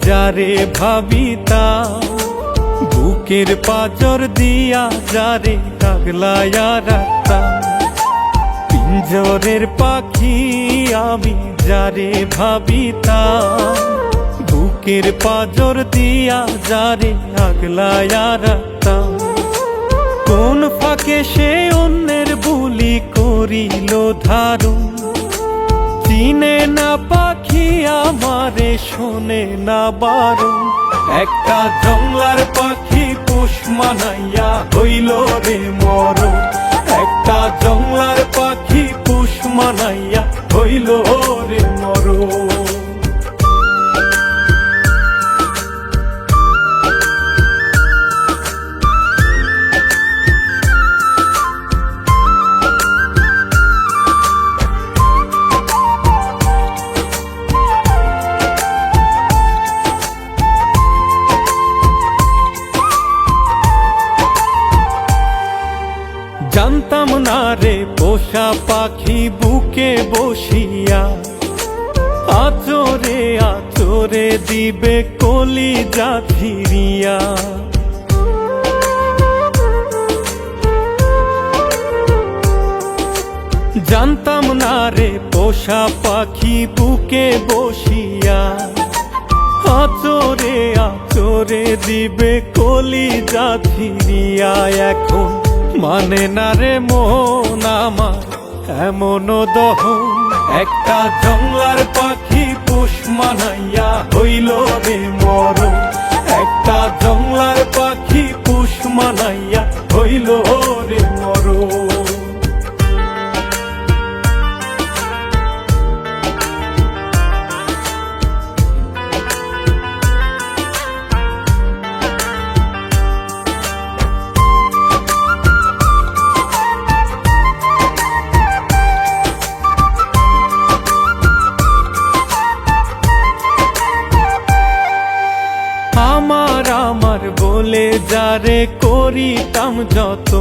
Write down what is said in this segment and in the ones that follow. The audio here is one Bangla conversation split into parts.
যারে ভাবিতা, বুকের পাজর দিয়া যারে আগলায়া রাখতাম। পিঞ্জরের পাখি আমি যারে ভাবিতাম, বুকের পাজর দিয়া যারে আগলায়া রাখতাম। কোন ফাঁকে সে অন্যের বুলি করিল ধারণ, চিনে না পাখি আমারে শোনে না বারণ। একটা জংলার পাখি পোষ মানাইয়া হইল রে মরণ, একটা জংলার পাখি পোষ মানাইয়া হইল রে মরণ। জানতাম না রে পোষা পাখি বুকে বসিয়া আচরে আচরে দিবে কলিজা ফিরিয়া। জানতাম না রে পোষা পাখি বুকে বসিয়া আচরে আচরে দিবে কলিজা ফিরিয়া। এখন মানে না রে মন আমার এমন দহন, একটা জংলার পাখি পোষ মানাইয়া হইল রে মরণ, একটা জংলার পাখি পোষ মানাইয়া হইল রে মরণ। আমার আমার বলে যারে করিতাম যত,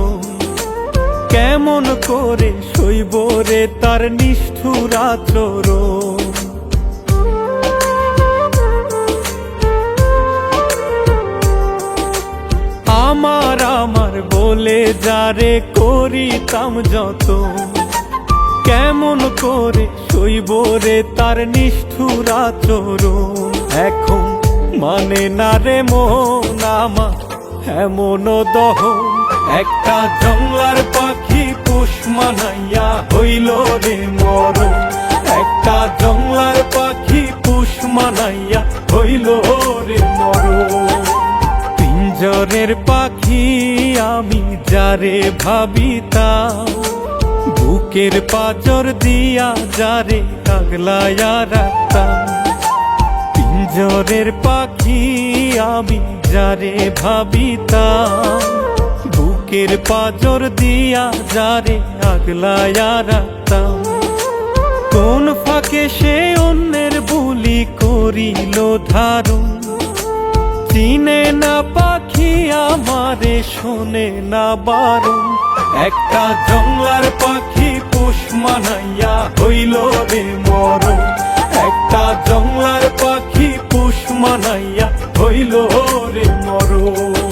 কেমন করে সইব রে তার নিষ্ঠুর আচরণ। আমার আমার বলে যারে করিতাম যত, কেমন করে সইব রে তার নিষ্ঠুর আচরণ। এখন মানে না রে মন আমার এমন দহন, একটা জংলার পাখি পোষ মানাইয়া হইল রে মরণ, একটা জংলার পাখি পোষ মানাইয়া হইল রে মরণ। পিঞ্জরের পাখি আমি যারে ভাবিতাম, বুকের পাজর দিয়া যারে আগলায়া রাখতাম। পিঞ্জরের পাখি আমি যারে ভাবিতাম, বুকের পাজর দিয়া যারে আগলায়া রাখতাম। কোন ফাঁকে সে অন্যের বুলি করিল ধারণ, চিনে না পাখি আমারে শোনে না বারণ। একটা জংলার পাখি পোষ মানাইয়া হইল রে মরণ, একটা জংলার পাখি পোষ মানাইয়া হইল রে মরণ।